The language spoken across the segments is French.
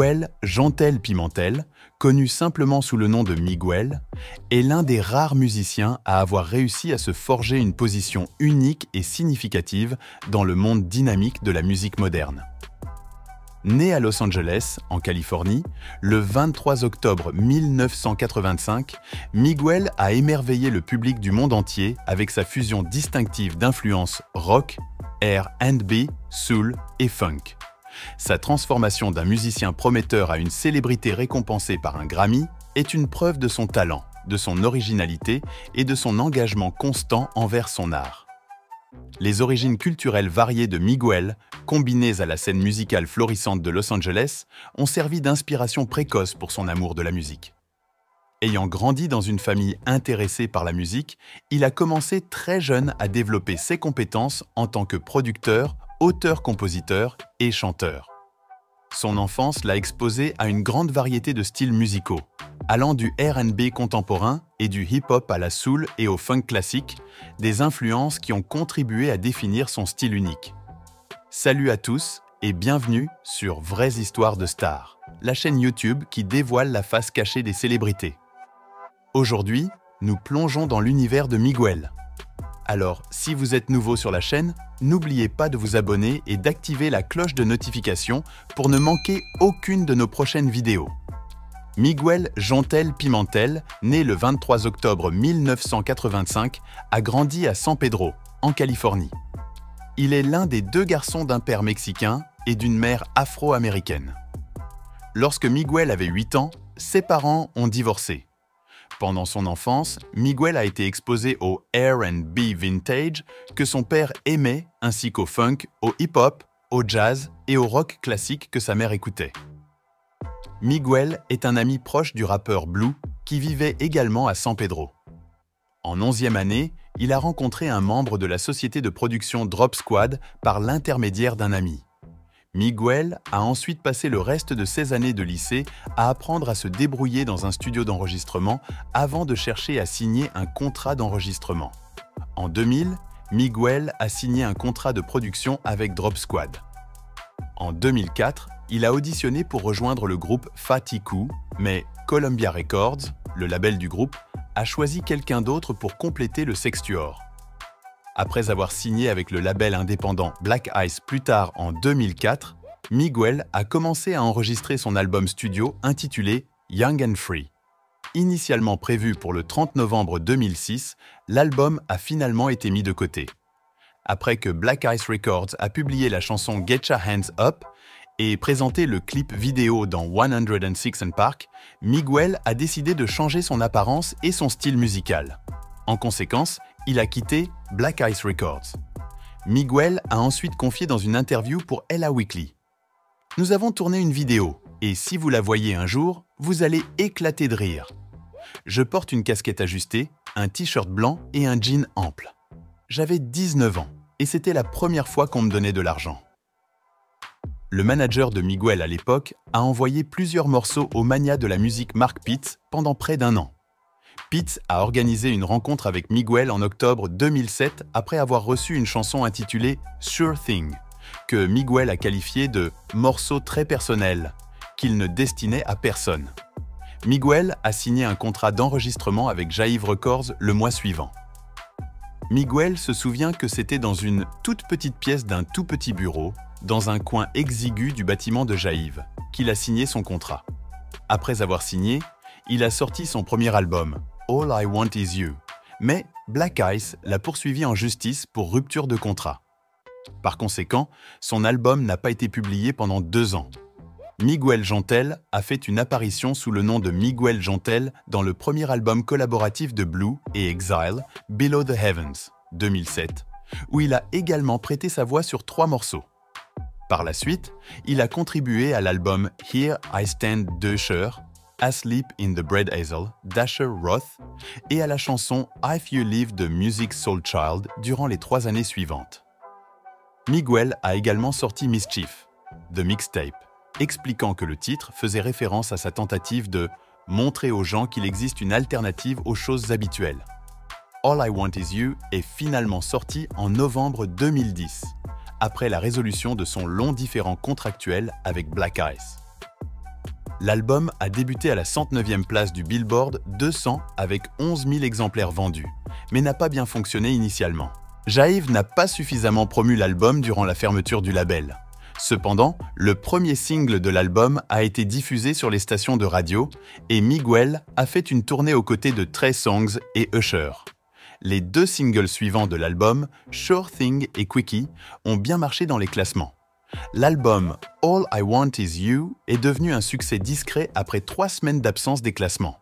Miguel Jantel Pimentel, connu simplement sous le nom de Miguel, est l'un des rares musiciens à avoir réussi à se forger une position unique et significative dans le monde dynamique de la musique moderne. Né à Los Angeles, en Californie, le 23 octobre 1985, Miguel a émerveillé le public du monde entier avec sa fusion distinctive d'influences rock, R&B, soul et funk. Sa transformation d'un musicien prometteur à une célébrité récompensée par un Grammy est une preuve de son talent, de son originalité et de son engagement constant envers son art. Les origines culturelles variées de Miguel, combinées à la scène musicale florissante de Los Angeles, ont servi d'inspiration précoce pour son amour de la musique. Ayant grandi dans une famille intéressée par la musique, il a commencé très jeune à développer ses compétences en tant que producteur, auteur-compositeur et chanteur. Son enfance l'a exposé à une grande variété de styles musicaux, allant du R&B contemporain et du hip-hop à la soul et au funk classique, des influences qui ont contribué à définir son style unique. Salut à tous et bienvenue sur Vraies histoires de stars, la chaîne YouTube qui dévoile la face cachée des célébrités. Aujourd'hui, nous plongeons dans l'univers de Miguel. Alors, si vous êtes nouveau sur la chaîne, n'oubliez pas de vous abonner et d'activer la cloche de notification pour ne manquer aucune de nos prochaines vidéos. Miguel Jantel Pimentel, né le 23 octobre 1985, a grandi à San Pedro, en Californie. Il est l'un des deux garçons d'un père mexicain et d'une mère afro-américaine. Lorsque Miguel avait 8 ans, ses parents ont divorcé. Pendant son enfance, Miguel a été exposé au R&B vintage que son père aimait, ainsi qu'au funk, au hip-hop, au jazz et au rock classique que sa mère écoutait. Miguel est un ami proche du rappeur Blue qui vivait également à San Pedro. En 11e année, il a rencontré un membre de la société de production Drop Squad par l'intermédiaire d'un ami. Miguel a ensuite passé le reste de ses années de lycée à apprendre à se débrouiller dans un studio d'enregistrement avant de chercher à signer un contrat d'enregistrement. En 2000, Miguel a signé un contrat de production avec Drop Squad. En 2004, il a auditionné pour rejoindre le groupe Fatiku, mais Columbia Records, le label du groupe, a choisi quelqu'un d'autre pour compléter le sextuor. Après avoir signé avec le label indépendant Black Ice plus tard en 2004, Miguel a commencé à enregistrer son album studio intitulé Young and Free. Initialement prévu pour le 30 novembre 2006, l'album a finalement été mis de côté. Après que Black Ice Records a publié la chanson Get Your Hands Up et présenté le clip vidéo dans 106 & Park, Miguel a décidé de changer son apparence et son style musical. En conséquence, il a quitté Black Ice Records. Miguel a ensuite confié dans une interview pour Ella Weekly. « Nous avons tourné une vidéo, et si vous la voyez un jour, vous allez éclater de rire. Je porte une casquette ajustée, un t-shirt blanc et un jean ample. J'avais 19 ans, et c'était la première fois qu'on me donnait de l'argent. » Le manager de Miguel à l'époque a envoyé plusieurs morceaux au mania de la musique Mark Pitts pendant près d'1 an. Pitts a organisé une rencontre avec Miguel en octobre 2007 après avoir reçu une chanson intitulée « Sure Thing » que Miguel a qualifiée de « morceau très personnel » qu'il ne destinait à personne. Miguel a signé un contrat d'enregistrement avec Jive Records le mois suivant. Miguel se souvient que c'était dans une toute petite pièce d'un tout petit bureau, dans un coin exigu du bâtiment de Jive, qu'il a signé son contrat. Après avoir signé, il a sorti son premier album, All I Want Is You, mais Black Ice l'a poursuivi en justice pour rupture de contrat. Par conséquent, son album n'a pas été publié pendant 2 ans. Miguel Jantel a fait une apparition sous le nom de Miguel Jantel dans le premier album collaboratif de Blue et Exile, Below the Heavens, 2007, où il a également prêté sa voix sur 3 morceaux. Par la suite, il a contribué à l'album Here I Stand d'Usher, Asleep in the Bread Hazel d'Asher Roth et à la chanson If You Live de Musiq Soulchild durant les 3 années suivantes. Miguel a également sorti Mischief, The Mixtape, expliquant que le titre faisait référence à sa tentative de montrer aux gens qu'il existe une alternative aux choses habituelles. All I Want Is You est finalement sorti en novembre 2010, après la résolution de son long différend contractuel avec Black Ice. L'album a débuté à la 109e place du Billboard 200 avec 11 000 exemplaires vendus, mais n'a pas bien fonctionné initialement. Jive n'a pas suffisamment promu l'album durant la fermeture du label. Cependant, le premier single de l'album a été diffusé sur les stations de radio et Miguel a fait une tournée aux côtés de Trey Songz et Usher. Les deux singles suivants de l'album, Sure Thing et Quickie, ont bien marché dans les classements. L'album All I Want Is You est devenu un succès discret après 3 semaines d'absence des classements.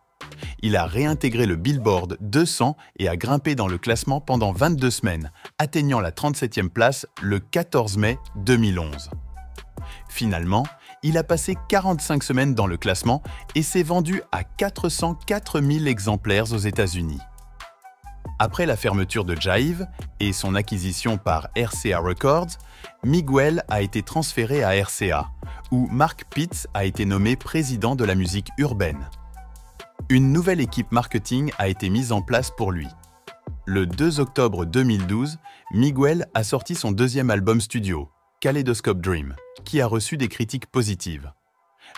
Il a réintégré le Billboard 200 et a grimpé dans le classement pendant 22 semaines, atteignant la 37e place le 14 mai 2011. Finalement, il a passé 45 semaines dans le classement et s'est vendu à 404 000 exemplaires aux États-Unis. Après la fermeture de Jive et son acquisition par RCA Records, Miguel a été transféré à RCA, où Mark Pitts a été nommé président de la musique urbaine. Une nouvelle équipe marketing a été mise en place pour lui. Le 2 octobre 2012, Miguel a sorti son deuxième album studio, Kaleidoscope Dream, qui a reçu des critiques positives.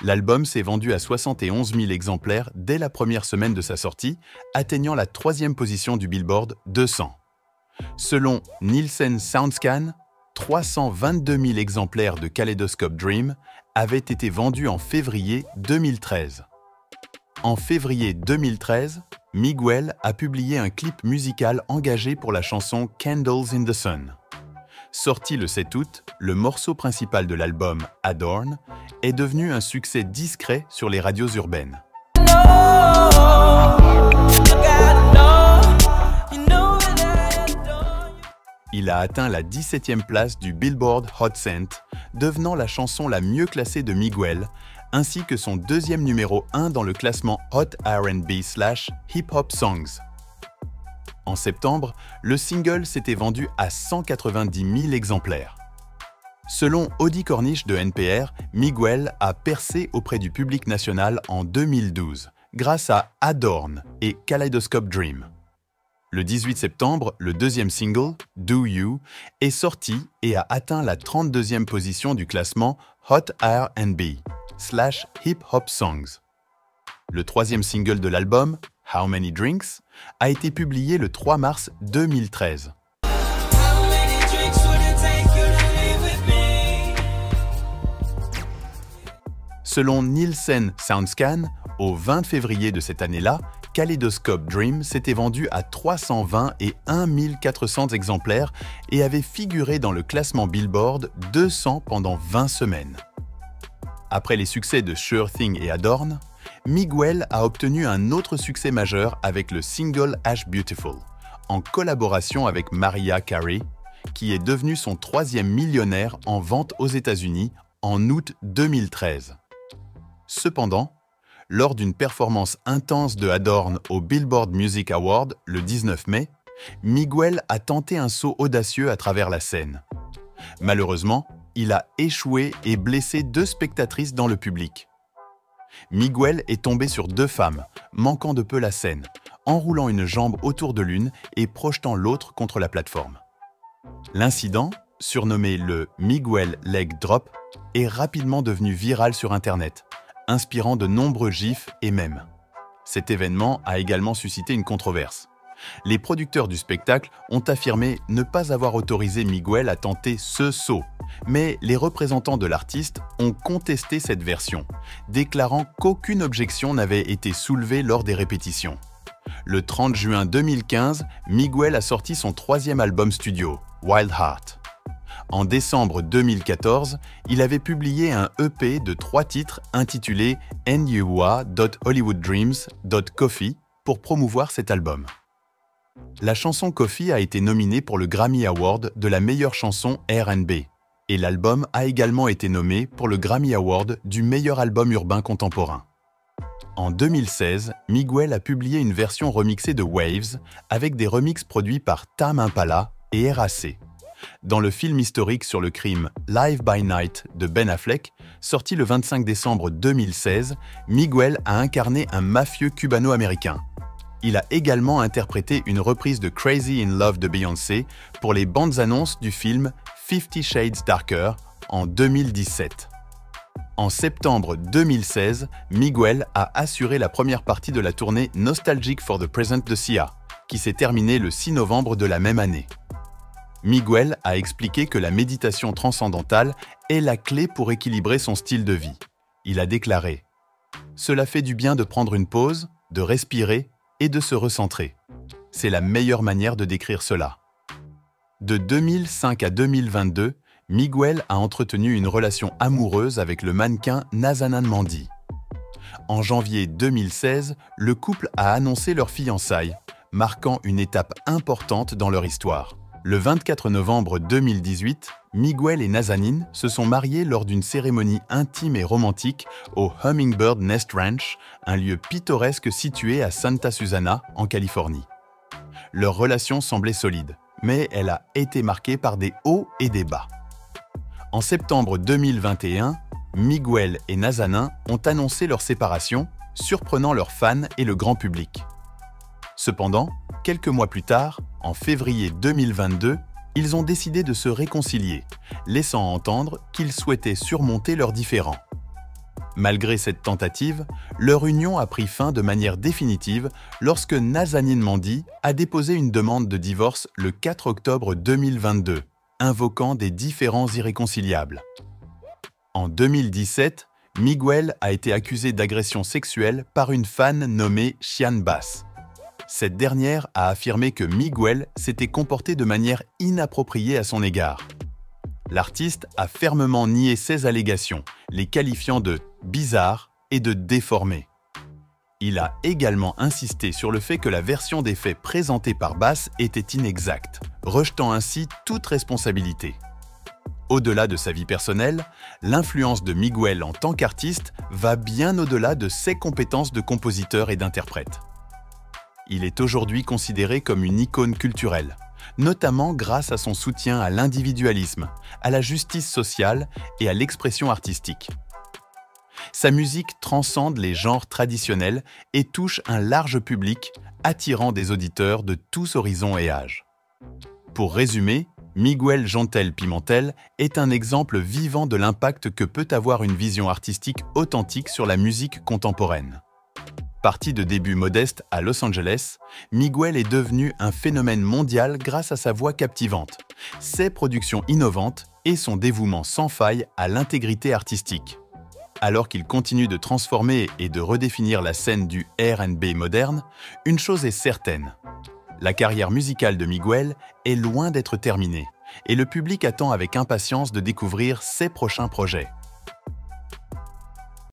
L'album s'est vendu à 71 000 exemplaires dès la première semaine de sa sortie, atteignant la 3e position du Billboard 200. Selon Nielsen SoundScan, 322 000 exemplaires de Kaleidoscope Dream avaient été vendus en février 2013. En février 2013, Miguel a publié un clip musical engagé pour la chanson Candles in the Sun. Sorti le 7 août, le morceau principal de l'album, Adorn, est devenu un succès discret sur les radios urbaines. Il a atteint la 17e place du Billboard Hot 100, devenant la chanson la mieux classée de Miguel, ainsi que son deuxième numéro 1 dans le classement Hot R&B/Hip Hop Songs. En septembre, le single s'était vendu à 190 000 exemplaires. Selon Audie Cornish de NPR, Miguel a percé auprès du public national en 2012, grâce à Adorn et Kaleidoscope Dream. Le 18 septembre, le deuxième single, Do You, est sorti et a atteint la 32e position du classement Hot R&B/Hip Hop Songs. Le troisième single de l'album, How Many Drinks, a été publié le 3 mars 2013. Selon Nielsen SoundScan, au 20 février de cette année-là, Kaleidoscope Dream s'était vendu à 320 et 1400 exemplaires et avait figuré dans le classement Billboard 200 pendant 20 semaines. Après les succès de Sure Thing et Adorn, Miguel a obtenu un autre succès majeur avec le single Ash Beautiful, en collaboration avec Mariah Carey, qui est devenue son 3e millionnaire en vente aux États-Unis en août 2013. Cependant, lors d'une performance intense de Adorn au Billboard Music Award le 19 mai, Miguel a tenté un saut audacieux à travers la scène. Malheureusement, il a échoué et blessé 2 spectatrices dans le public. Miguel est tombé sur 2 femmes, manquant de peu la scène, enroulant une jambe autour de l'une et projetant l'autre contre la plateforme. L'incident, surnommé le Miguel Leg Drop, est rapidement devenu viral sur Internet, inspirant de nombreux gifs et mèmes. Cet événement a également suscité une controverse. Les producteurs du spectacle ont affirmé ne pas avoir autorisé Miguel à tenter ce saut, mais les représentants de l'artiste ont contesté cette version, déclarant qu'aucune objection n'avait été soulevée lors des répétitions. Le 30 juin 2015, Miguel a sorti son 3e album studio, Wild Heart. En décembre 2014, il avait publié un EP de 3 titres intitulé NUA.HollywoodDreams.Coffee pour promouvoir cet album. La chanson Coffee a été nominée pour le Grammy Award de la meilleure chanson R&B et l'album a également été nommé pour le Grammy Award du meilleur album urbain contemporain. En 2016, Miguel a publié une version remixée de Waves avec des remixes produits par Tame Impala et RAC. Dans le film historique sur le crime Live by Night de Ben Affleck, sorti le 25 décembre 2016, Miguel a incarné un mafieux cubano-américain. Il a également interprété une reprise de Crazy in Love de Beyoncé pour les bandes annonces du film 50 Shades Darker en 2017. En septembre 2016, Miguel a assuré la première partie de la tournée Nostalgic for the Present de Sia, qui s'est terminée le 6 novembre de la même année. Miguel a expliqué que la méditation transcendantale est la clé pour équilibrer son style de vie. Il a déclaré « Cela fait du bien de prendre une pause, de respirer et de se recentrer. C'est la meilleure manière de décrire cela. » De 2005 à 2022, Miguel a entretenu une relation amoureuse avec le mannequin Nazanin Mandi. En janvier 2016, le couple a annoncé leur fiançailles, marquant une étape importante dans leur histoire. Le 24 novembre 2018, Miguel et Nazanin se sont mariés lors d'une cérémonie intime et romantique au Hummingbird Nest Ranch, un lieu pittoresque situé à Santa Susana, en Californie. Leur relation semblait solide, mais elle a été marquée par des hauts et des bas. En septembre 2021, Miguel et Nazanin ont annoncé leur séparation, surprenant leurs fans et le grand public. Cependant, quelques mois plus tard, en février 2022, ils ont décidé de se réconcilier, laissant entendre qu'ils souhaitaient surmonter leurs différends. Malgré cette tentative, leur union a pris fin de manière définitive lorsque Nazanin Mandi a déposé une demande de divorce le 4 octobre 2022, invoquant des différends irréconciliables. En 2017, Miguel a été accusé d'agression sexuelle par une fan nommée Xian Bass. Cette dernière a affirmé que Miguel s'était comporté de manière inappropriée à son égard. L'artiste a fermement nié ces allégations, les qualifiant de « bizarres » et de « déformés ». Il a également insisté sur le fait que la version des faits présentée par Bass était inexacte, rejetant ainsi toute responsabilité. Au-delà de sa vie personnelle, l'influence de Miguel en tant qu'artiste va bien au-delà de ses compétences de compositeur et d'interprète. Il est aujourd'hui considéré comme une icône culturelle, notamment grâce à son soutien à l'individualisme, à la justice sociale et à l'expression artistique. Sa musique transcende les genres traditionnels et touche un large public, attirant des auditeurs de tous horizons et âges. Pour résumer, Miguel Jontel Pimentel est un exemple vivant de l'impact que peut avoir une vision artistique authentique sur la musique contemporaine. Parti de débuts modestes à Los Angeles, Miguel est devenu un phénomène mondial grâce à sa voix captivante, ses productions innovantes et son dévouement sans faille à l'intégrité artistique. Alors qu'il continue de transformer et de redéfinir la scène du R&B moderne, une chose est certaine. La carrière musicale de Miguel est loin d'être terminée, et le public attend avec impatience de découvrir ses prochains projets.